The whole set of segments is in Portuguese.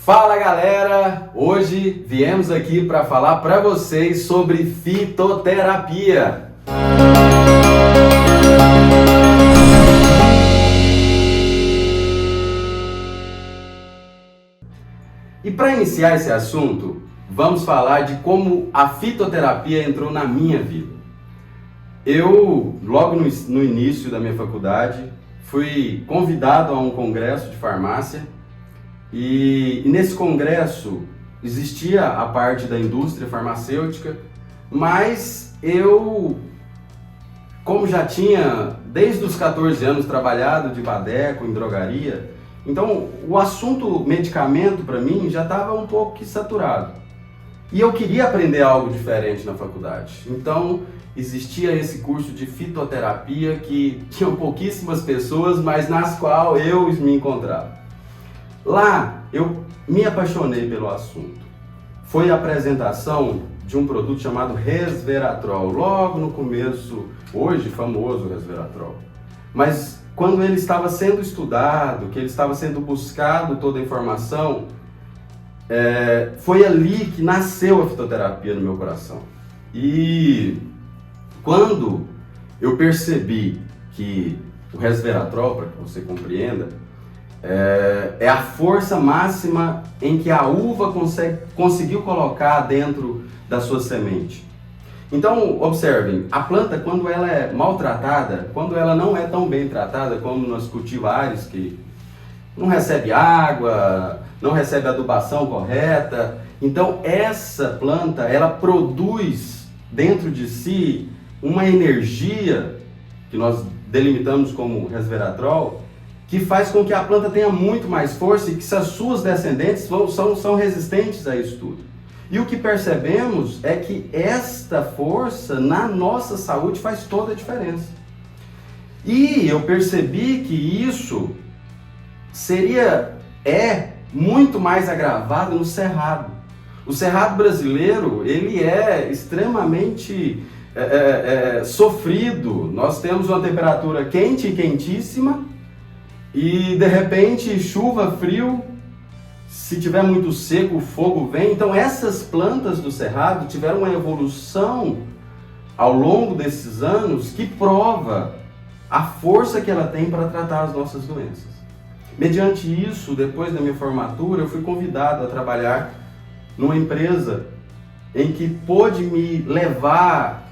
Fala galera, hoje viemos aqui para falar para vocês sobre fitoterapia. E para iniciar esse assunto, vamos falar de como a fitoterapia entrou na minha vida. Eu, logo no início da minha faculdade, fui convidado a um congresso de farmácia e nesse congresso existia a parte da indústria farmacêutica, mas eu, como já tinha desde os 14 anos trabalhado de badeco em drogaria, então o assunto medicamento para mim já estava um pouco saturado. E eu queria aprender algo diferente na faculdade. Então existia esse curso de fitoterapia que tinham pouquíssimas pessoas, mas nas quais eu me encontrava. Lá eu me apaixonei pelo assunto. Foi a apresentação de um produto chamado resveratrol, logo no começo, hoje famoso resveratrol. Mas quando ele estava sendo estudado, que ele estava sendo buscado toda a informação, foi ali que nasceu a fitoterapia no meu coração. E quando eu percebi que o resveratrol, para que você compreenda, é a força máxima em que a uva conseguiu colocar dentro da sua semente. Então, observem, a planta, quando ela é maltratada, quando ela não é tão bem tratada como nos cultivares, que não recebe água, não recebe adubação correta, então essa planta, ela produz dentro de si uma energia, que nós delimitamos como resveratrol, que faz com que a planta tenha muito mais força e que as suas descendentes são resistentes a isso tudo. E o que percebemos é que esta força na nossa saúde faz toda a diferença. E eu percebi que isso é muito mais agravado no cerrado. O cerrado brasileiro, ele é extremamente sofrido. Nós temos uma temperatura quente e quentíssima e de repente chuva, frio. Se tiver muito seco, o fogo vem. Então essas plantas do cerrado tiveram uma evolução ao longo desses anos que prova a força que ela tem para tratar as nossas doenças. Mediante isso, depois da minha formatura, eu fui convidado a trabalhar numa empresa em que pôde me levar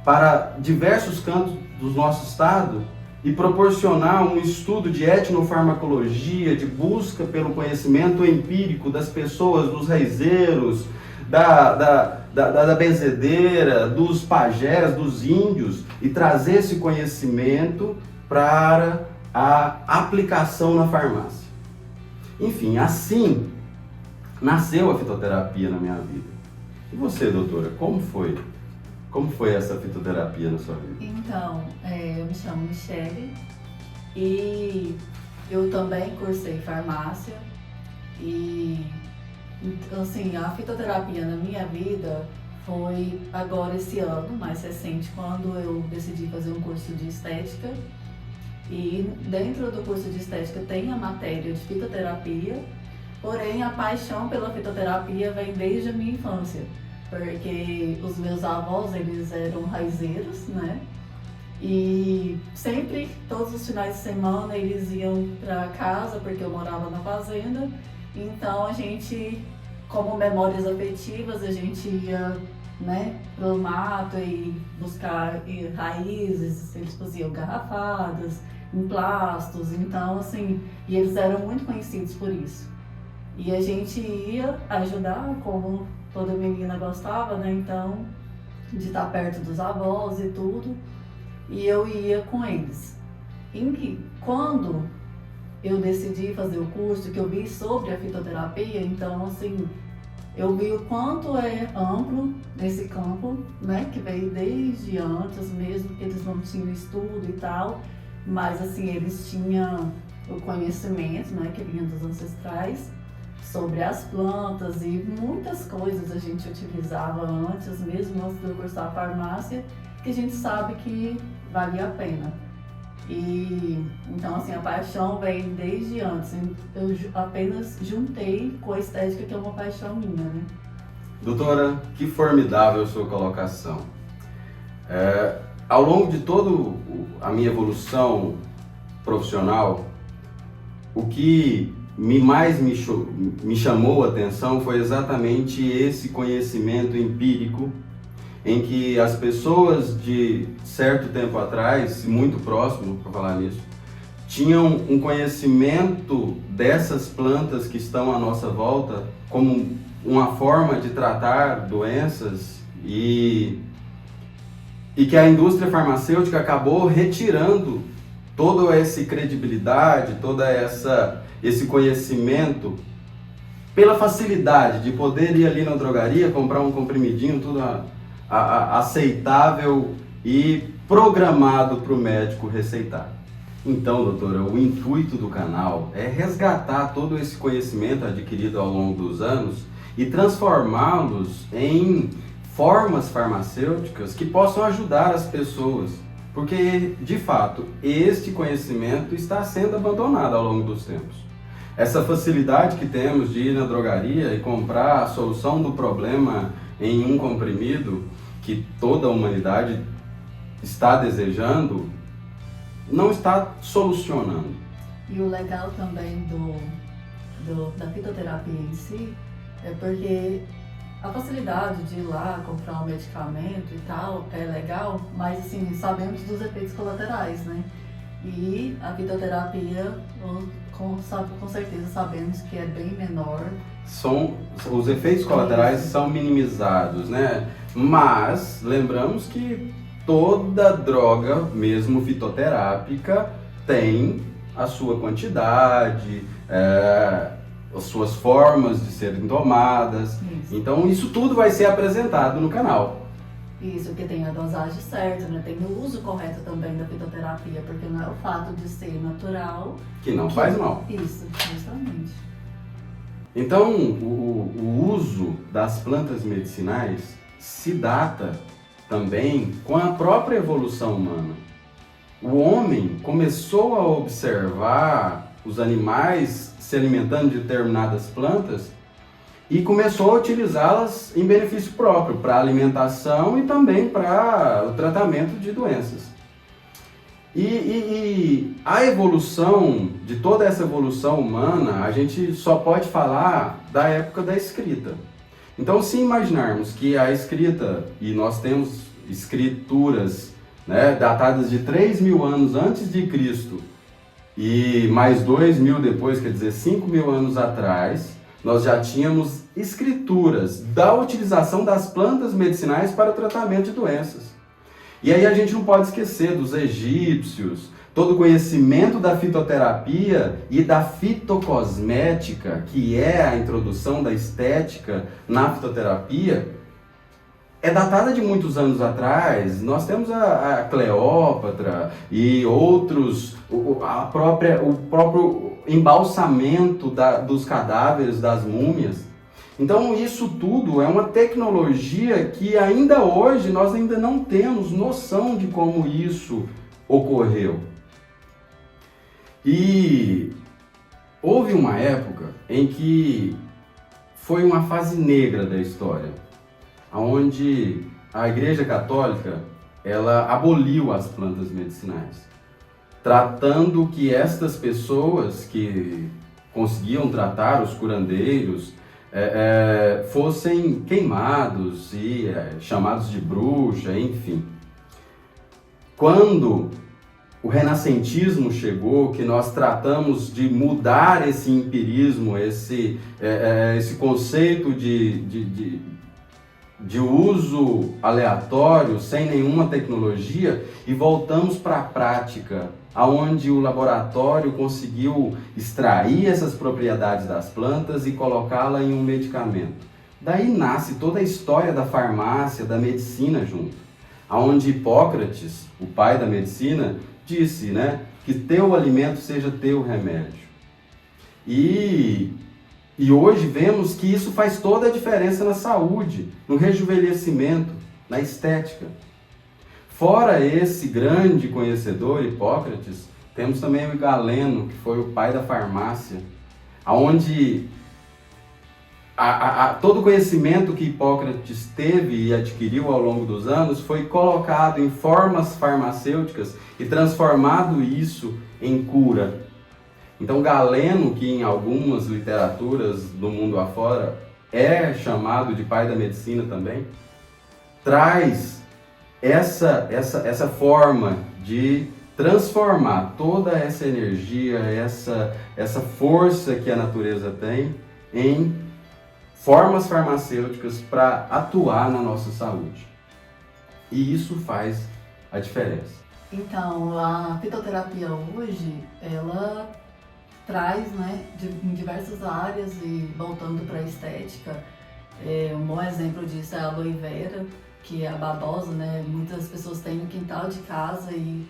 para diversos cantos do nosso estado e proporcionar um estudo de etnofarmacologia, de busca pelo conhecimento empírico das pessoas, dos raizeiros, da benzedeira, dos pajés, dos índios, e trazer esse conhecimento para a aplicação na farmácia. Enfim, assim nasceu a fitoterapia na minha vida. E você, doutora, como foi? Como foi essa fitoterapia na sua vida? Então, eu me chamo Michele e eu também cursei farmácia e, assim, a fitoterapia na minha vida foi agora esse ano, mais recente, quando eu decidi fazer um curso de estética. E dentro do curso de estética tem a matéria de fitoterapia, porém a paixão pela fitoterapia vem desde a minha infância. Porque os meus avós, eles eram raizeiros, né? E sempre, todos os finais de semana, eles iam para casa, porque eu morava na fazenda. Então a gente, como memórias afetivas, a gente ia, né, pro mato e buscar raízes, eles faziam garrafadas, emplastos, então assim, e eles eram muito conhecidos por isso. E a gente ia ajudar, como toda menina gostava, né? Então, de estar perto dos avós e tudo, e eu ia com eles. E quando eu decidi fazer o curso, que eu vi sobre a fitoterapia, então, assim, eu vi o quanto é amplo esse campo, né? Que veio desde antes mesmo, que eles não tinham estudo e tal, mas, assim, eles tinham o conhecimento, né? Que vinha dos ancestrais, sobre as plantas e muitas coisas a gente utilizava antes, mesmo antes de eu cursar a farmácia, que a gente sabe que valia a pena. E então assim, a paixão vem desde antes. Eu apenas juntei com a estética, que é uma paixão minha, né? Doutora, que formidável sua colocação. Ao longo de toda a minha evolução profissional, o que mais me chamou a atenção foi exatamente esse conhecimento empírico em que as pessoas de certo tempo atrás, muito próximo para falar nisso, tinham um conhecimento dessas plantas que estão à nossa volta como uma forma de tratar doenças e que a indústria farmacêutica acabou retirando toda essa credibilidade, esse conhecimento pela facilidade de poder ir ali na drogaria, comprar um comprimidinho, tudo aceitável e programado para o médico receitar. Então, doutora, o intuito do canal é resgatar todo esse conhecimento adquirido ao longo dos anos e transformá-los em formas farmacêuticas que possam ajudar as pessoas. Porque, de fato, este conhecimento está sendo abandonado ao longo dos tempos. Essa facilidade que temos de ir na drogaria e comprar a solução do problema em um comprimido que toda a humanidade está desejando, não está solucionando. E o legal também da fitoterapia em si é porque a facilidade de ir lá comprar um medicamento e tal é legal, mas assim, sabemos dos efeitos colaterais, né? E a fitoterapia, com certeza sabemos que é bem menor. Os efeitos colaterais são minimizados, né? Mas lembramos que toda droga, mesmo fitoterápica, tem a sua quantidade, as suas formas de serem tomadas. Isso. Então isso tudo vai ser apresentado no canal. Isso, que tem a dosagem certa, né? Tem o uso correto também da fitoterapia, porque não é o fato de ser natural que não faz mal. Isso, justamente. Então, o uso das plantas medicinais se data também com a própria evolução humana. O homem começou a observar os animais se alimentando de determinadas plantas e começou a utilizá-las em benefício próprio, para a alimentação e também para o tratamento de doenças. E a evolução, de toda essa evolução humana, a gente só pode falar da época da escrita. Então, se imaginarmos que a escrita, e nós temos escrituras, né, datadas de 3.000 anos antes de Cristo e mais 2.000 depois, quer dizer, 5.000 anos atrás, nós já tínhamos escrituras da utilização das plantas medicinais para o tratamento de doenças. E aí a gente não pode esquecer dos egípcios, todo o conhecimento da fitoterapia e da fitocosmética, que é a introdução da estética na fitoterapia, é datada de muitos anos atrás. Nós temos a Cleópatra e outros, o próprio embalsamento dos cadáveres, das múmias. Então isso tudo é uma tecnologia que ainda hoje nós ainda não temos noção de como isso ocorreu. E houve uma época em que foi uma fase negra da história, onde a Igreja Católica ela aboliu as plantas medicinais, tratando que estas pessoas que conseguiam tratar, os curandeiros, fossem queimados e chamados de bruxa, enfim. Quando o renascentismo chegou, que nós tratamos de mudar esse empirismo, esse conceito de uso aleatório, sem nenhuma tecnologia, e voltamos para a prática, onde o laboratório conseguiu extrair essas propriedades das plantas e colocá-la em um medicamento. Daí nasce toda a história da farmácia, da medicina junto, onde Hipócrates, o pai da medicina, disse, né, que teu alimento seja teu remédio. E hoje vemos que isso faz toda a diferença na saúde, no rejuvenescimento, na estética. Fora esse grande conhecedor, Hipócrates, temos também o Galeno, que foi o pai da farmácia, onde todo o conhecimento que Hipócrates teve e adquiriu ao longo dos anos foi colocado em formas farmacêuticas e transformado isso em cura. Então Galeno, que em algumas literaturas do mundo afora é chamado de pai da medicina também, traz essa forma de transformar toda essa energia, essa força que a natureza tem em formas farmacêuticas para atuar na nossa saúde. E isso faz a diferença. Então, a fitoterapia hoje, ela traz, né, em diversas áreas e voltando para a estética, um bom exemplo disso é a aloe vera, que é a babosa, né? Muitas pessoas têm no quintal de casa e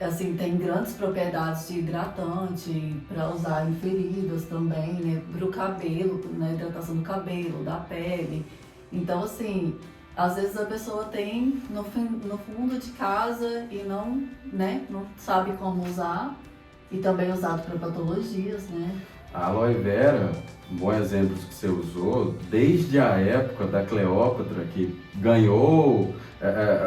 assim, tem grandes propriedades de hidratante para usar em feridas também, né? Para o cabelo, na hidratação do cabelo, da pele. Então, assim, às vezes a pessoa tem no fundo de casa e não, né, não sabe como usar. E também usado para patologias, né? A aloe vera, um bom exemplo que você usou, desde a época da Cleópatra, que ganhou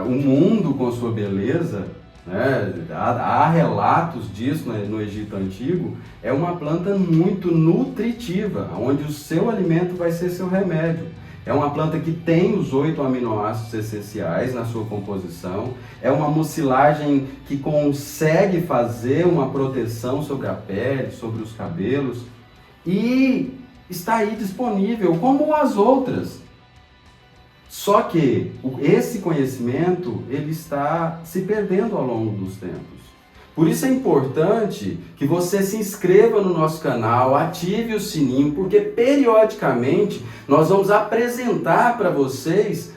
o mundo com sua beleza, né? Há relatos disso no Egito Antigo, é uma planta muito nutritiva, onde o seu alimento vai ser seu remédio. É uma planta que tem os 8 aminoácidos essenciais na sua composição. É uma mucilagem que consegue fazer uma proteção sobre a pele, sobre os cabelos. E está aí disponível, como as outras. Só que esse conhecimento ele está se perdendo ao longo dos tempos. Por isso é importante que você se inscreva no nosso canal, ative o sininho, porque periodicamente nós vamos apresentar para vocês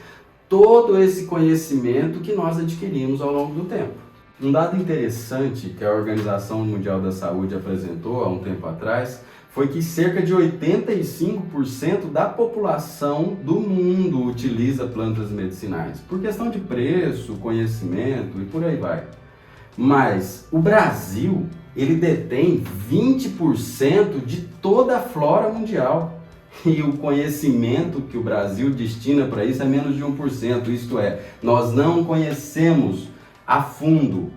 todo esse conhecimento que nós adquirimos ao longo do tempo. Um dado interessante que a Organização Mundial da Saúde apresentou há um tempo atrás foi que cerca de 85% da população do mundo utiliza plantas medicinais, por questão de preço, conhecimento e por aí vai. Mas o Brasil, ele detém 20% de toda a flora mundial. E o conhecimento que o Brasil destina para isso é menos de 1%. Isto é, nós não conhecemos a fundo,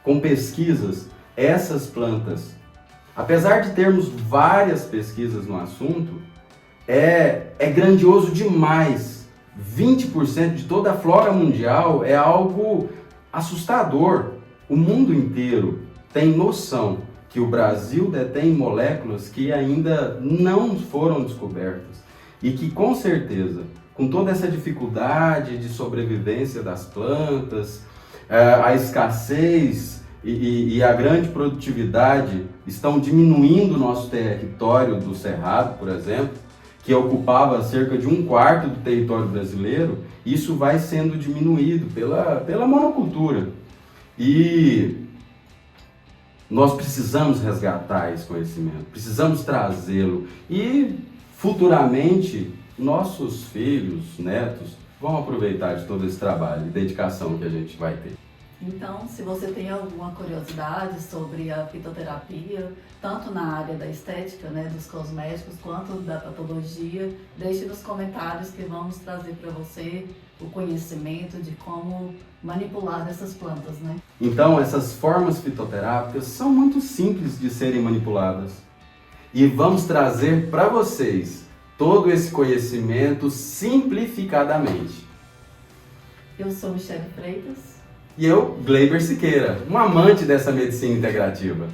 com pesquisas, essas plantas. Apesar de termos várias pesquisas no assunto, é grandioso demais. 20% de toda a flora mundial é algo assustador. O mundo inteiro tem noção que o Brasil detém moléculas que ainda não foram descobertas e que, com certeza, com toda essa dificuldade de sobrevivência das plantas, a escassez e a grande produtividade estão diminuindo o nosso território do Cerrado, por exemplo, que ocupava cerca de 1/4 do território brasileiro. Isso vai sendo diminuído pela monocultura. E nós precisamos resgatar esse conhecimento, precisamos trazê-lo e futuramente nossos filhos, netos vão aproveitar de todo esse trabalho e dedicação que a gente vai ter. Então, se você tem alguma curiosidade sobre a fitoterapia, tanto na área da estética, né, dos cosméticos, quanto da patologia, deixe nos comentários que vamos trazer para você o conhecimento de como manipular essas plantas, né? Então, essas formas fitoterápicas são muito simples de serem manipuladas. E vamos trazer para vocês todo esse conhecimento simplificadamente. Eu sou Michele Freitas. E eu, Gleiber Siqueira, um amante dessa medicina integrativa.